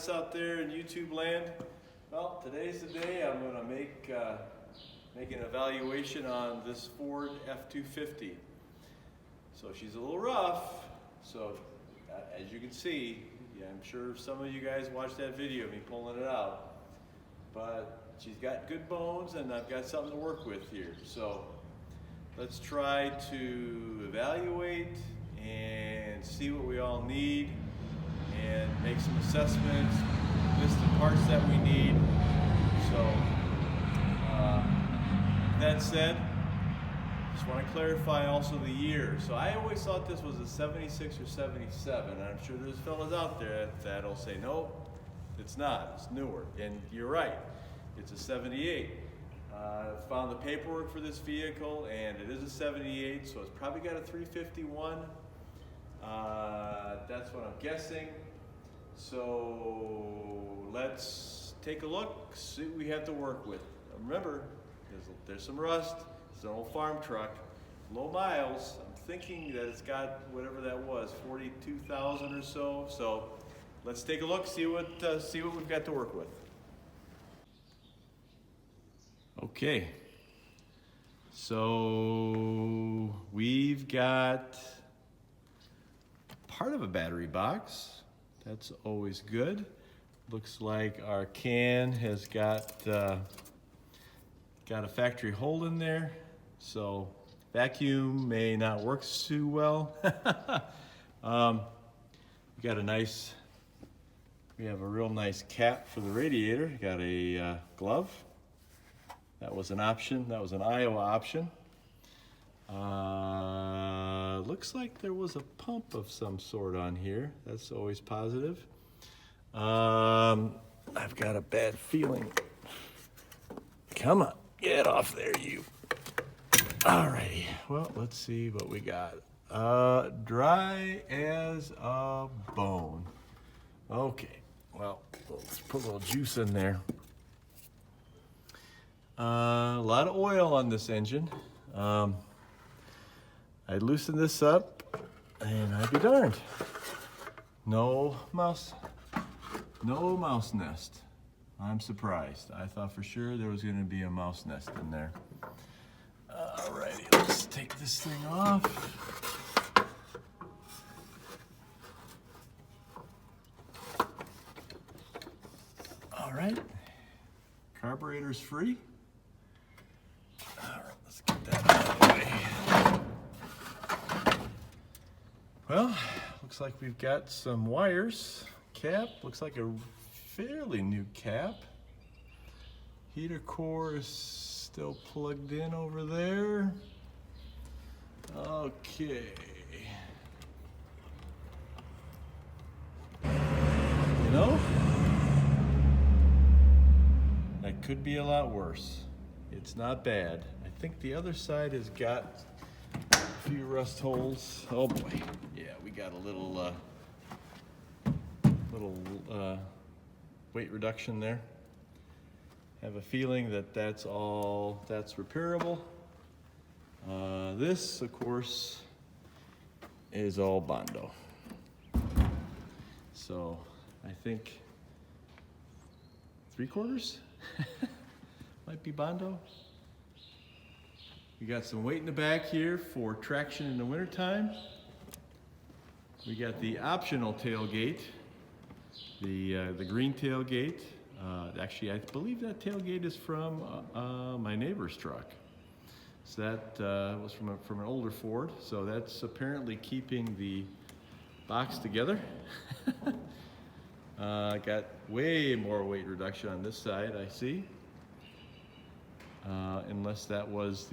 nuts out there in YouTube land. Well, today's the day I'm going to make an evaluation on this Ford F250. So she's a little rough, so as you can see, yeah, I'm sure some of you guys watched that video of me pulling it out, but she's got good bones and I've got something to work with here. So let's try to evaluate and see what we all need and make some assessments, list the parts that we need. So that said, just want to clarify also the year. So I always thought this was a 76 or 77. I'm sure there's fellas out there that'll say, nope, it's not, it's newer. And you're right, it's a 78. Found the paperwork for this vehicle and it is a 78, so it's probably got a 351. That's what I'm guessing. So let's take a look, see what we have to work with. Remember, there's some rust. It's an old farm truck, low miles. I'm thinking that it's got whatever that was, 42,000 or so. So let's take a look, see what we've got to work with. Okay, so we've got part of a battery box. That's always good. Looks like our can has got a factory hole in there, so vacuum may not work too well. We have a real nice cap for the radiator. Got a glove. That was an option. That was an Iowa option. Looks like there was a pump of some sort on here. That's always positive. I've got a bad feeling. Come on, get off there, you. Alrighty, well, let's see what we got. Dry as a bone. Okay, well, let's put a little juice in there. A lot of oil on this engine. I loosen this up and I'd be darned. No mouse nest. I'm surprised. I thought for sure there was gonna be a mouse nest in there. Alrighty, let's take this thing off. All right, carburetor's free. All right, let's get that out of the way. Well, looks like we've got some wires. Cap, looks like a fairly new cap. Heater core is still plugged in over there. Okay. You know, that could be a lot worse. It's not bad. I think the other side has got a few rust holes. Oh boy, yeah, we got a little weight reduction there. Have a feeling that that's repairable. This, of course, is all Bondo. So I think 3/4 might be Bondo. We got some weight in the back here for traction in the wintertime. We got the optional tailgate, the green tailgate. Actually, I believe that tailgate is from my neighbor's truck. So that was from an older Ford. So that's apparently keeping the box together. Got way more weight reduction on this side, I see. Unless that was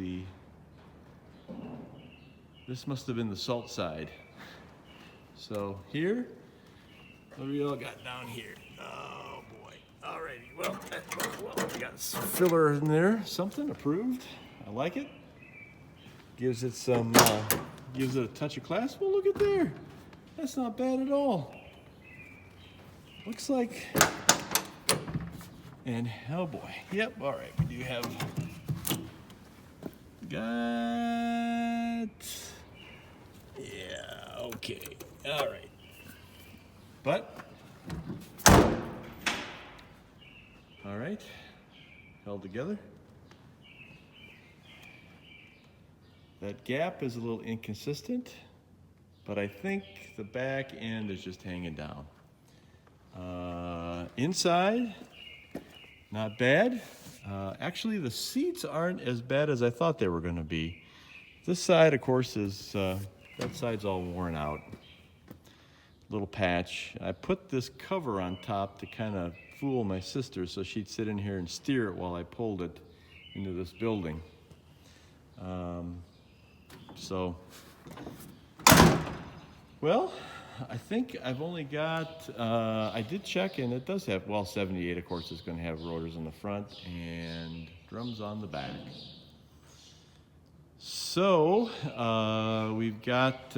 this must have been the salt side. So here, what do we all got down here? Oh boy. Alrighty, well, we got some filler in there. Something approved. I like it. Gives it some, gives it a touch of class. Well, look at there. That's not bad at all. Looks like, and oh boy. Yep, all right, we do have, yeah, okay, all right. But held together. That gap is a little inconsistent, but I think the back end is just hanging down. Inside, not bad. Actually, the seats aren't as bad as I thought they were going to be. This side, of course, is that side's all worn out. Little patch. I put this cover on top to kind of fool my sister so she'd sit in here and steer it while I pulled it into this building. Well, I think I've only got, I did check and it does have, well, 78 of course is going to have rotors in the front and drums on the back. So we've got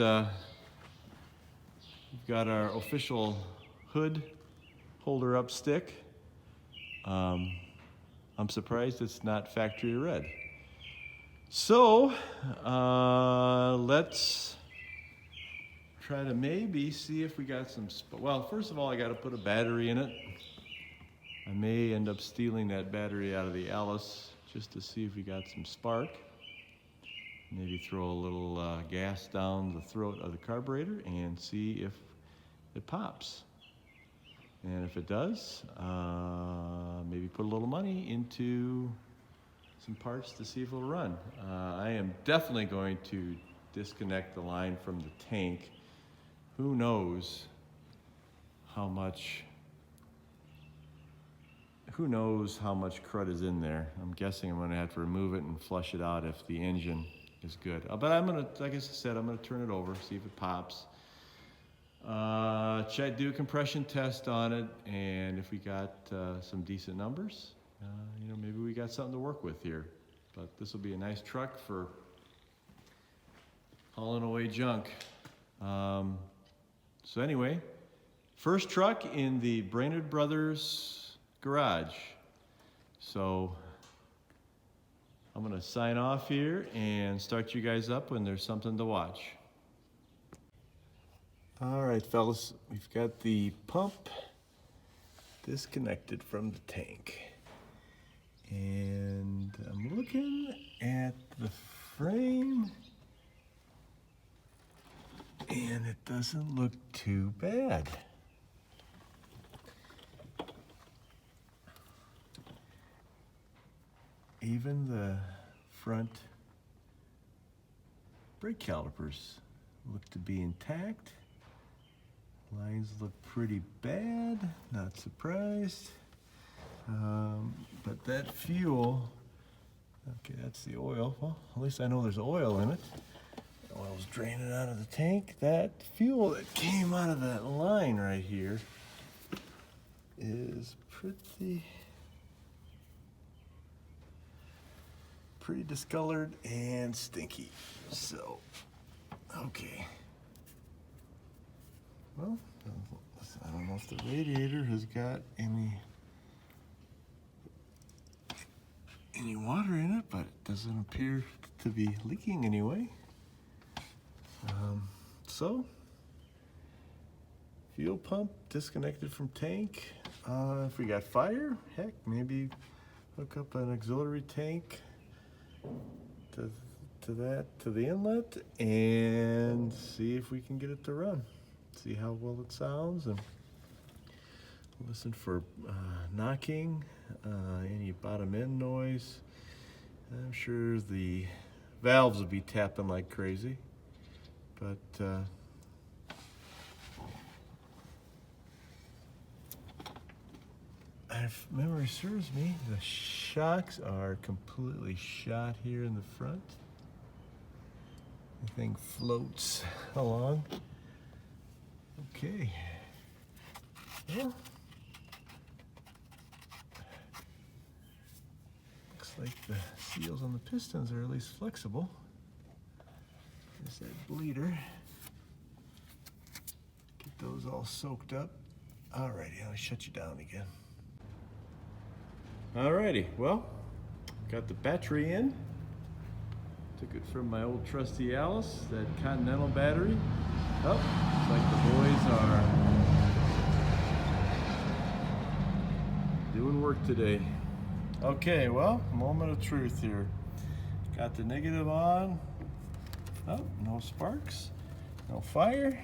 our official hood holder up stick. I'm surprised it's not factory red. So let's try to maybe see if we got some, well, first of all, I got to put a battery in it. I may end up stealing that battery out of the Alice just to see if we got some spark. Maybe throw a little gas down the throat of the carburetor and see if it pops. And if it does, maybe put a little money into some parts to see if it'll run. I am definitely going to disconnect the line from the tank. Who knows how much crud is in there. I'm guessing I'm gonna have to remove it and flush it out if the engine is good. But I'm gonna, like I said, I'm gonna turn it over, see if it pops. Do a compression test on it, and if we got some decent numbers, maybe we got something to work with here. But this will be a nice truck for hauling away junk. So anyway, first truck in the Brainerd Brothers garage. So I'm gonna sign off here and start you guys up when there's something to watch. All right, fellas, we've got the pump disconnected from the tank. And I'm looking at the frame, and it doesn't look too bad. Even the front brake calipers look to be intact. Lines look pretty bad, not surprised. But that fuel, okay, that's the oil. Well, at least I know there's oil in it. The oil's draining out of the tank. That fuel that came out of that line right here is pretty discolored and stinky. So, okay. Well, I don't know if the radiator has got any water in it, but it doesn't appear to be leaking anyway. So, fuel pump disconnected from tank. If we got fire, heck, maybe hook up an auxiliary tank to the inlet and see if we can get it to run. See how well it sounds and listen for knocking, any bottom end noise. I'm sure the valves will be tapping like crazy, but if memory serves me, the shocks are completely shot here in the front. The thing floats along. Okay. Well, looks like the seals on the pistons are at least flexible. There's that bleeder. Get those all soaked up. Alrighty, I'll shut you down again. Alrighty, well, got the battery in. Took it from my old trusty Alice, that Continental battery. Oh, looks like the boys are doing work today. Okay, well, moment of truth here. Got the negative on. Oh, no sparks, no fire.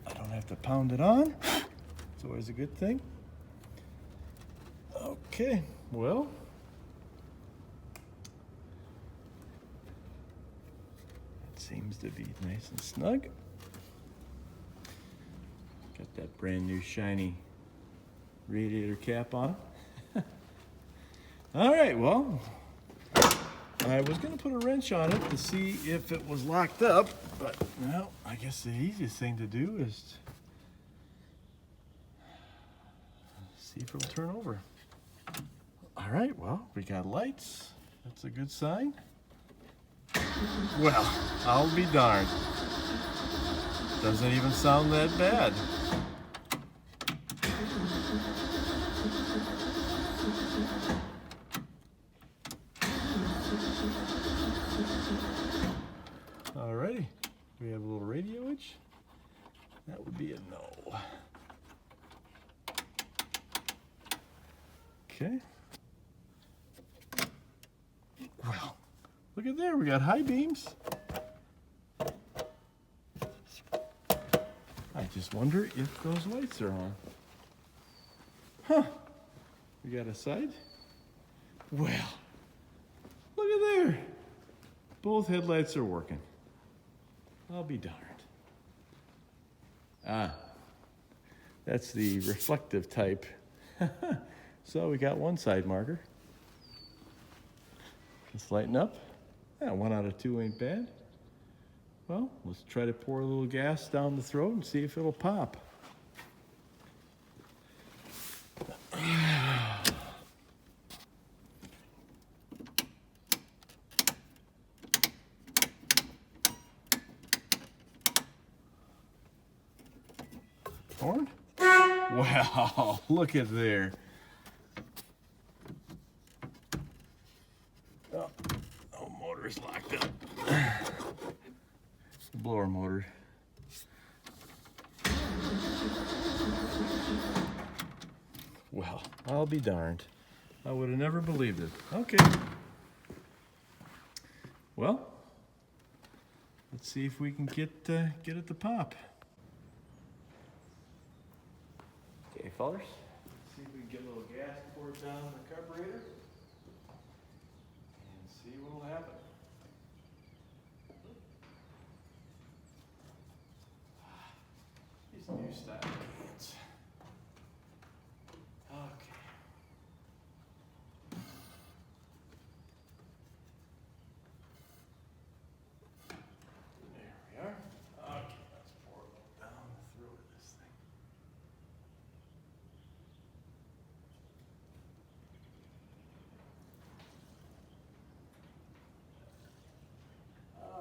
I don't have to pound it on. It's always a good thing. Okay, well, it seems to be nice and snug. Got that brand new shiny radiator cap on. All right, well, I was gonna put a wrench on it to see if it was locked up, but well, I guess the easiest thing to do is see if it'll turn over. All right, well, we got lights. That's a good sign. Well, I'll be darned. Doesn't even sound that bad. Alrighty, we have a little radio edge. That would be a no. Okay. Well, look at there, we got high beams. I just wonder if those lights are on. Huh, we got a side. Well, look at there. Both headlights are working. I'll be darned. Ah, that's the reflective type. So we got one side marker. Let's lighten up. Yeah, 1 out of 2 ain't bad. Well, let's try to pour a little gas down the throat and see if it'll pop. Horn? Wow, look at there. Oh, motor's locked up. Blower motor. Well, I'll be darned. I would have never believed it. Okay. Well, let's see if we can get it to pop. Okay, fellers. Let's see if we can get a little gas poured down the carburetor and see what will happen. These new style cans. Okay. There we are. Okay, let's pour a little down the throat of this thing.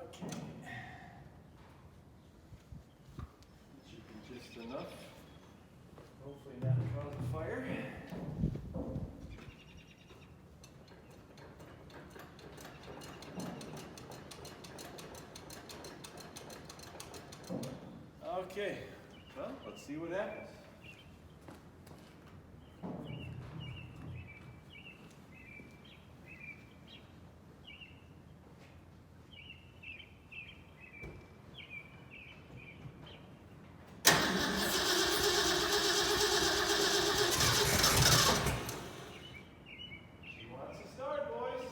Okay. That should be just enough. Hopefully not cause a fire. Okay, well, let's see what happens. She wants to start, boys.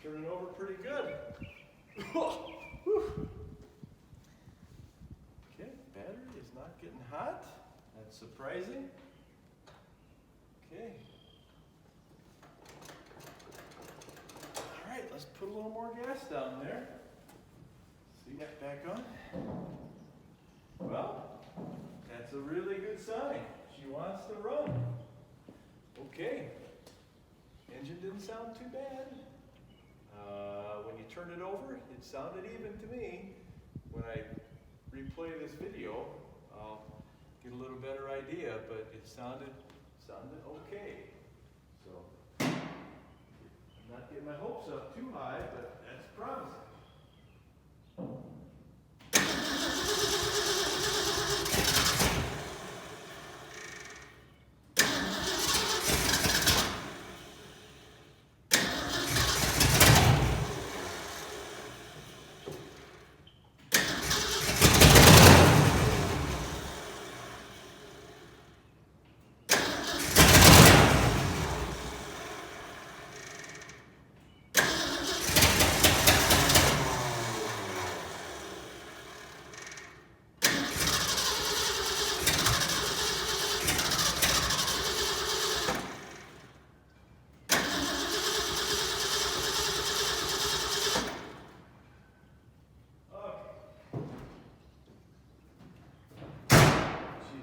Turning over pretty good. Okay, battery is not getting hot. That's surprising. Okay. All right, let's put a little more gas down there. See that back on? Well, that's a really good sign. She wants to run. Okay, engine didn't sound too bad. When you turn it over, it sounded even to me. When I replay this video, I'll get a little better idea, but it sounded okay. So, I'm not getting my hopes up too high, but that's promising.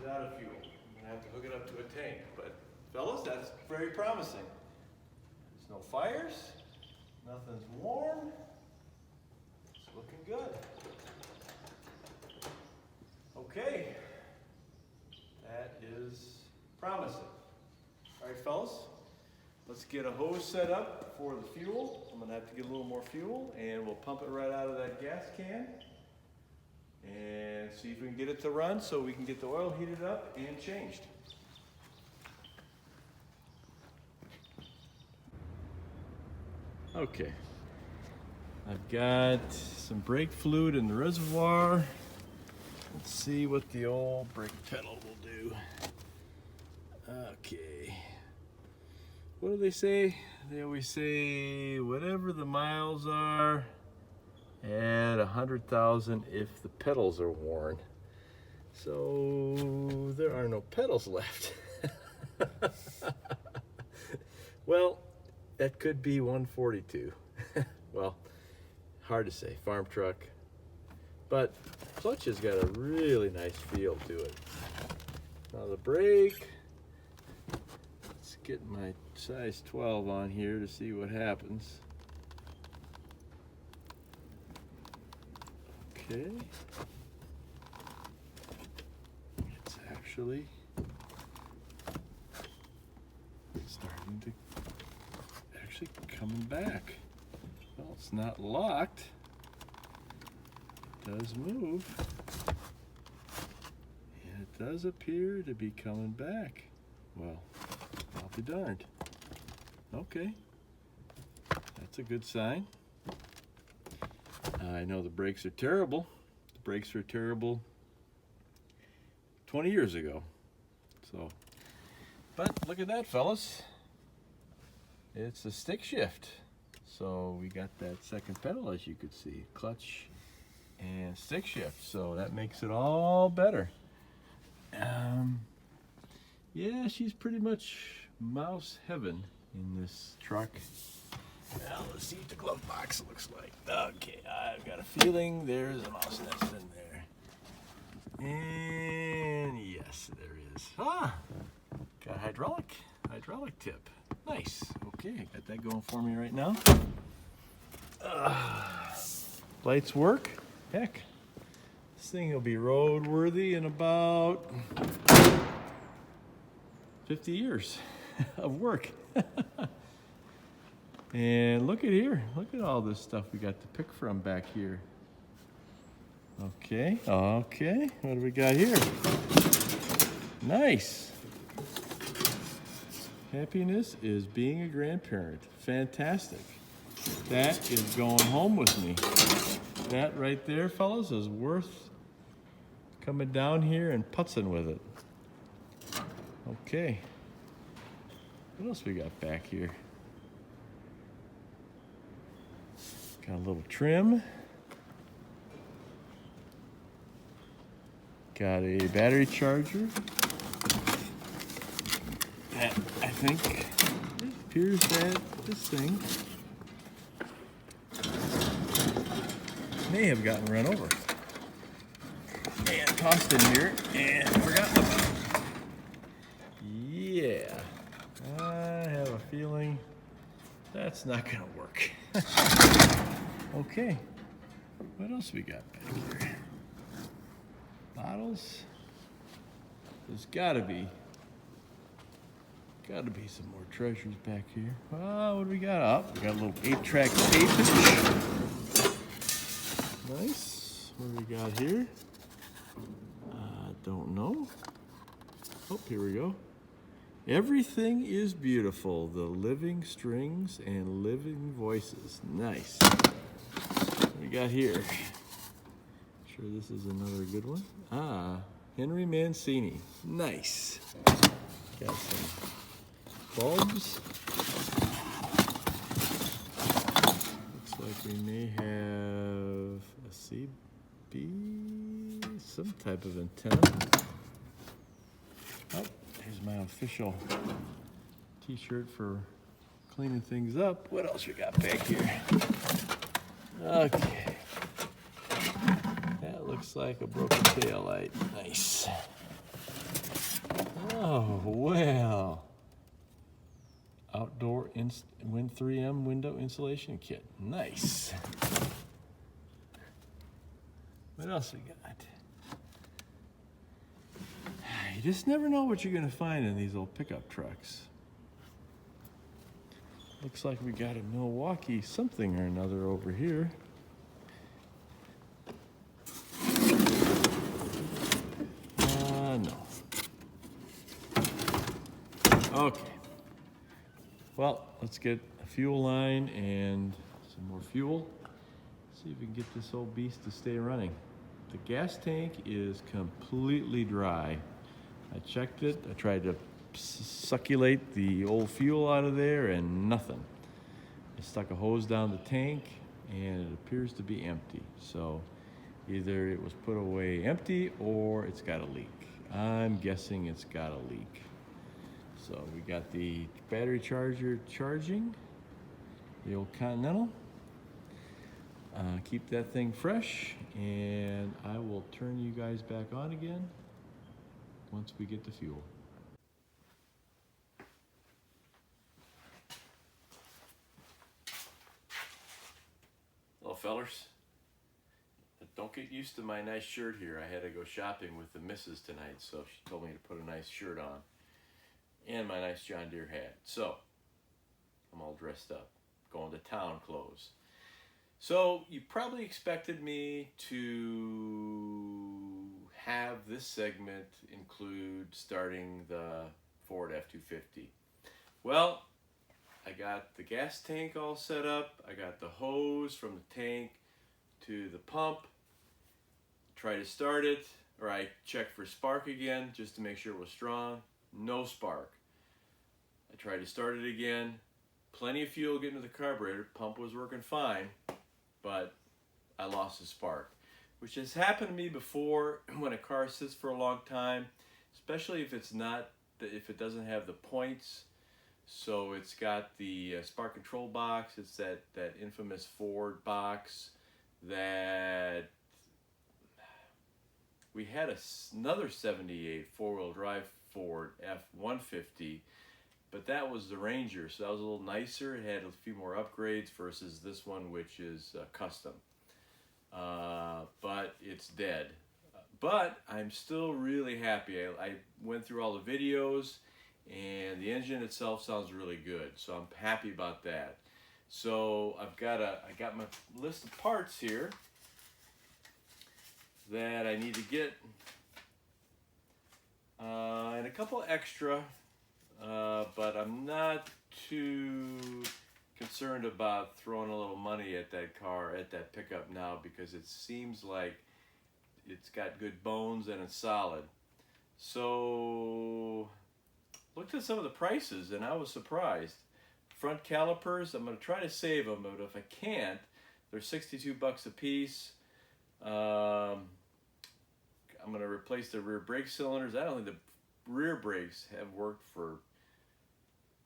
Out of fuel. I'm gonna have to hook it up to a tank, but fellas, that's very promising. There's no fires, nothing's warm. It's looking good. Okay, that is promising. All right, fellas, let's get a hose set up for the fuel. I'm gonna have to get a little more fuel, and we'll pump it right out of that gas can. And see if we can get it to run so we can get the oil heated up and changed. Okay, I've got some brake fluid in the reservoir. Let's see what the old brake pedal will do. Okay, what do they say? They always say whatever the miles are, add 100,000 if the pedals are worn. So there are no pedals left. Well, that could be 142. Well, hard to say, farm truck. But clutch has got a really nice feel to it. Now the brake, let's get my size 12 on here to see what happens. Okay, it's actually starting to coming back. Well, it's not locked. It does move. And it does appear to be coming back. Well, I'll be darned. Okay, that's a good sign. I know the brakes are terrible. The brakes were terrible 20 years ago. So, but look at that, fellas. It's a stick shift. So we got that second pedal, as you could see, clutch and stick shift. So that makes it all better. Yeah, she's pretty much mouse heaven in this truck. Now let's see what the glove box looks like. Okay, I've got a feeling there's a mouse nest in there. And yes, there is. Ah, got a hydraulic tip. Nice. Okay, got that going for me right now. Lights work. Heck, this thing will be roadworthy in about 50 years of work. And look at here. Look at all this stuff we got to pick from back here. Okay, okay. What do we got here? Nice. Happiness is being a grandparent. Fantastic. That is going home with me. That right there, fellas, is worth coming down here and putzing with it. Okay. What else we got back here? Got a little trim. Got a battery charger. That, I think, it appears that this thing may have gotten run over and tossed in here and forgotten about. Yeah. That's not gonna work. Okay, what else we got back here? Bottles. There's gotta be some more treasures back here. What do we got? Oh, we got a little 8-track tapage. Nice. What do we got here? Don't know. Oh, here we go. Everything is beautiful. The living strings and living voices. Nice. What we got here? Sure this is another good one. Henry Mancini. Nice. Got some bulbs. Looks like we may have a CB, some type of antenna. Oh, here's my official t-shirt for cleaning things up. What else we got back here? Okay. That looks like a broken tail light. Nice. Oh, well. Outdoor Win 3M window insulation kit. Nice. What else we got? You just never know what you're gonna find in these old pickup trucks. Looks like we got a Milwaukee something or another over here. No. Okay. Well, let's get a fuel line and some more fuel. See if we can get this old beast to stay running. The gas tank is completely dry. I checked it. I tried to succulate the old fuel out of there and nothing. I stuck a hose down the tank and it appears to be empty. So either it was put away empty or it's got a leak. I'm guessing it's got a leak. So we got the battery charger charging, the old Continental. Keep that thing fresh, and I will turn you guys back on again once we get the fuel. Hello, fellers. Don't get used to my nice shirt here. I had to go shopping with the missus tonight, so she told me to put a nice shirt on and my nice John Deere hat. So I'm all dressed up, going to town clothes. So you probably expected me to have this segment include starting the Ford F250. Well, I got the gas tank all set up. I got the hose from the tank to the pump. Try to start it, or I checked for spark again just to make sure it was strong. No spark. I tried to start it again. Plenty of fuel getting to the carburetor. Pump was working fine, but I lost the spark, which has happened to me before when a car sits for a long time, especially if if it doesn't have the points. So it's got the spark control box. It's that infamous Ford box that we had another 78 four-wheel drive Ford F250, but that was the Ranger, so that was a little nicer. It had a few more upgrades versus this one, which is custom. But it's dead. But I'm still really happy. I went through all the videos, and the engine itself sounds really good, so I'm happy about that. So I got my list of parts here that I need to get, and a couple extra, but I'm not too concerned about throwing a little money at that car, at that pickup now, because it seems like it's got good bones and it's solid. So looked at some of the prices and I was surprised. Front calipers, I'm going to try to save them, but if I can't, they're $62 a piece. I'm going to replace the rear brake cylinders. I don't think the rear brakes have worked for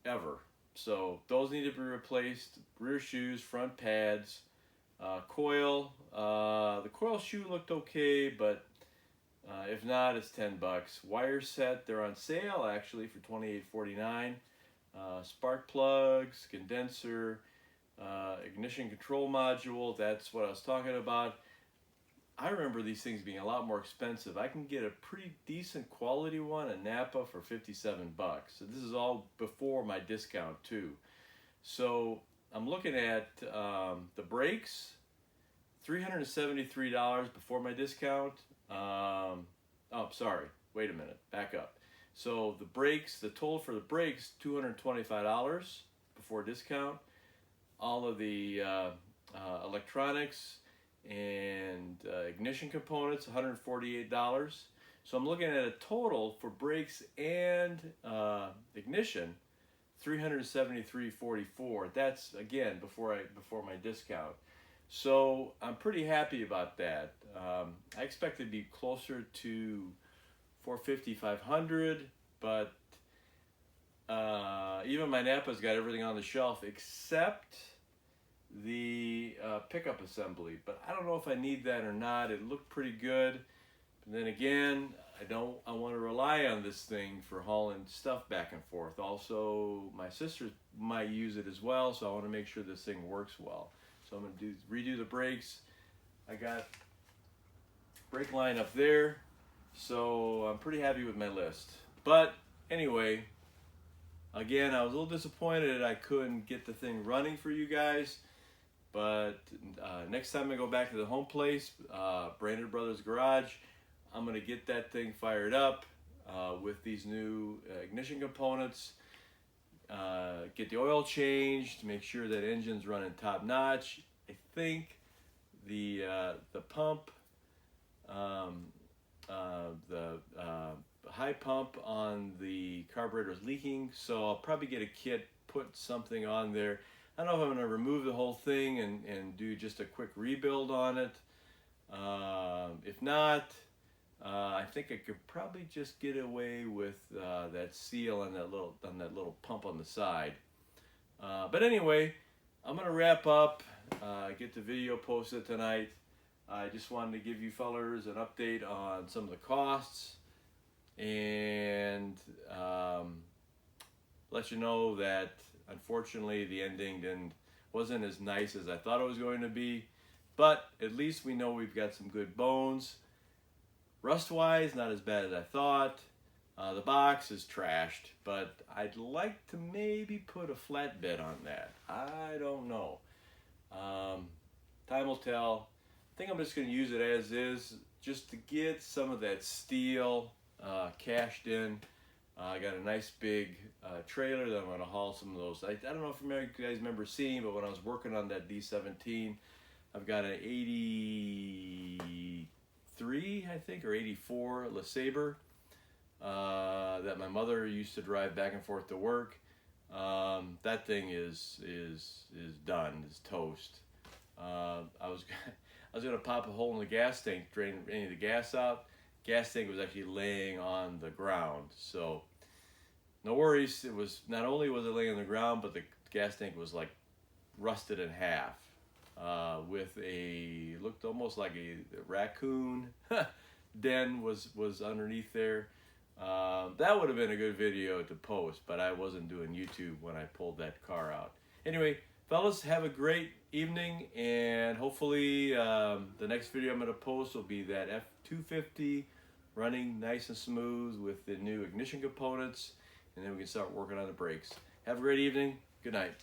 ever. So those need to be replaced. Rear shoes, front pads, coil. The coil shoe looked okay, but if not, it's $10. Wire set, they're on sale actually for $28.49. Spark plugs, condenser, ignition control module. That's what I was talking about. I remember these things being a lot more expensive. I can get a pretty decent quality one at Napa for 57 bucks. So this is all before my discount too. So I'm looking at the brakes, $373 before my discount. Oh, sorry, wait a minute, back up. So the brakes, the total for the brakes, $225 before discount. All of the electronics and ignition components, $148. So I'm looking at a total for brakes and ignition, $373.44. That's again before my discount. So I'm pretty happy about that. I expect it to be closer to $450, $500, but even my Napa's got everything on the shelf except the pickup assembly, but I don't know if I need that or not. It looked pretty good, but then again, I want to rely on this thing for hauling stuff back and forth. Also, my sisters might use it as well, so I want to make sure this thing works well. So I'm going to redo the brakes. I got brake line up there, so I'm pretty happy with my list. But anyway, again, I was a little disappointed I couldn't get the thing running for you guys. But next time I go back to the home place, Brandon Brothers Garage, I'm going to get that thing fired up with these new ignition components, get the oil changed, make sure that engine's running top notch. I think the pump, the high pump on the carburetor is leaking, so I'll probably get a kit, put something on there. I don't know if I'm going to remove the whole thing and do just a quick rebuild on it. If not, I think I could probably just get away with that seal on that little pump on the side. But anyway, I'm going to wrap up, get the video posted tonight. I just wanted to give you fellers an update on some of the costs and let you know that unfortunately the ending wasn't as nice as I thought it was going to be, but at least we know we've got some good bones. Rust wise, not as bad as I thought. The box is trashed, but I'd like to maybe put a flatbed on that. I don't know. Time will tell. I think I'm just going to use it as is just to get some of that steel cashed in. I got a nice big trailer that I'm going to haul some of those. I don't know if you guys remember seeing, but when I was working on that D17, I've got an 83, I think, or 84 LeSabre that my mother used to drive back and forth to work. That thing is done, is toast. I was going to pop a hole in the gas tank, drain any of the gas out. Gas tank was actually laying on the ground, so no worries. It was not only was it laying on the ground, but the gas tank was like rusted in half with looked almost like a raccoon den was underneath there. That would have been a good video to post, but I wasn't doing YouTube when I pulled that car out. Anyway, fellas, have a great evening, and hopefully the next video I'm going to post will be that F250 running nice and smooth with the new ignition components, and then we can start working on the brakes. Have a great evening. Good night.